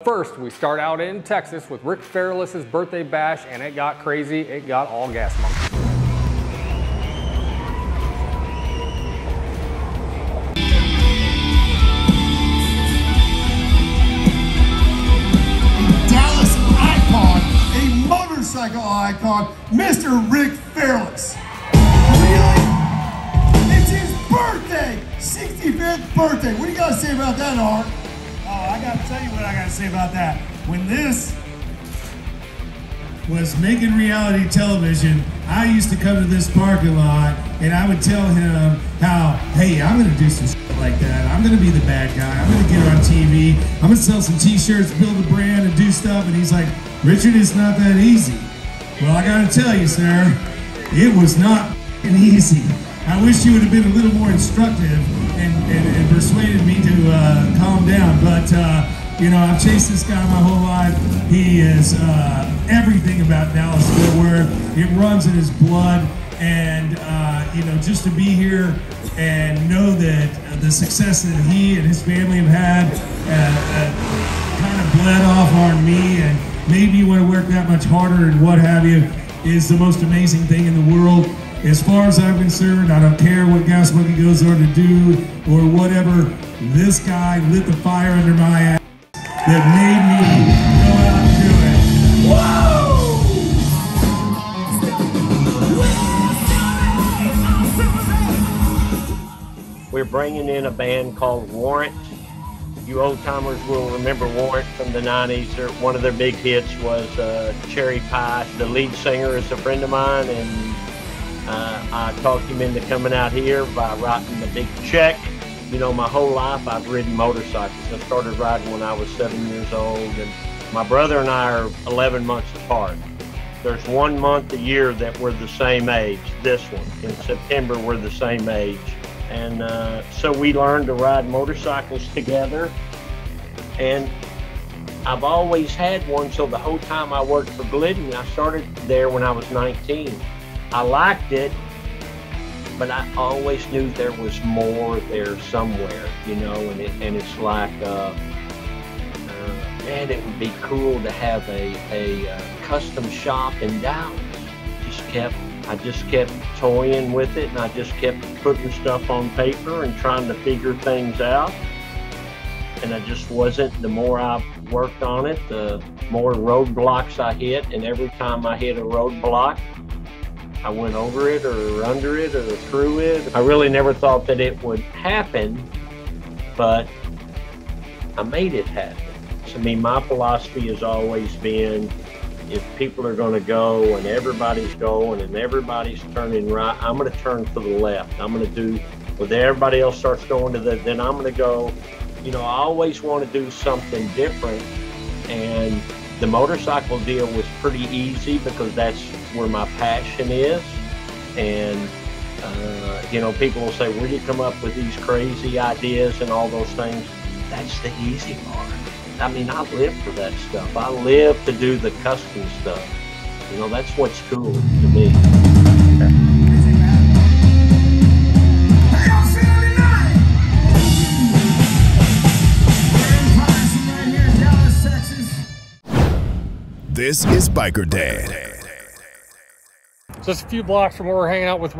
First, we start out in Texas with Rick Fairless' birthday bash, and it got crazy. It got all gas monkey. Dallas icon, a motorcycle icon, Mr. Rick Fairless. Really? It's his birthday! 65th birthday. What do you got to say about that, Art? Oh, I got to tell you what I got to say about that. When this was making reality television, I used to come to this parking lot and I would tell him how, hey, I'm going to do some shit like that. I'm going to be the bad guy. I'm going to get on TV. I'm going to sell some t-shirts, build a brand, and do stuff. And he's like, Richard, it's not that easy. Well, I got to tell you, sir, it was not easy. I wish you would have been a little more instructive and persuaded me to calm down. But, you know, I've chased this guy my whole life. He is everything about Dallas Fort Worth. It runs in his blood. And, you know, just to be here and know that the success that he and his family have had kind of bled off on me and made me want to work that much harder and what have you is the most amazing thing in the world. As far as I'm concerned, I don't care what Gas Monkey goes on to do or whatever. This guy lit the fire under my ass that made me go out and do it. Whoa! We're bringing in a band called Warrant. You old timers will remember Warrant from the 90s. One of their big hits was Cherry Pie. The lead singer is a friend of mine, and I talked him into coming out here by writing a big check. You know, my whole life I've ridden motorcycles. I started riding when I was 7 years old, and my brother and I are 11 months apart. There's 1 month a year that we're the same age, this one. In September, we're the same age. And so we learned to ride motorcycles together. And I've always had one, so the whole time I worked for Glidden, I started there when I was 19. I liked it, but I always knew there was more there somewhere, you know, and it's like, man, it would be cool to have a custom shop in Dallas. I just kept toying with it, and I just kept putting stuff on paper and trying to figure things out. And I just wasn't, the more I worked on it, the more roadblocks I hit, and every time I hit a roadblock, I went over it or under it or through it. I really never thought that it would happen, but I made it happen. So, I mean, my philosophy has always been, if people are going to go and everybody's going and everybody's turning right, I'm going to turn to the left. I'm going to do, when everybody else starts going to then I'm going to go. You know, I always want to do something different, and the motorcycle deal was pretty easy because that's where my passion is. And, you know, people will say, where do you come up with these crazy ideas and all those things? That's the easy part. I mean, I live for that stuff. I live to do the custom stuff. You know, that's what's cool to me. This is Biker Dad. Just a few blocks from where we're hanging out with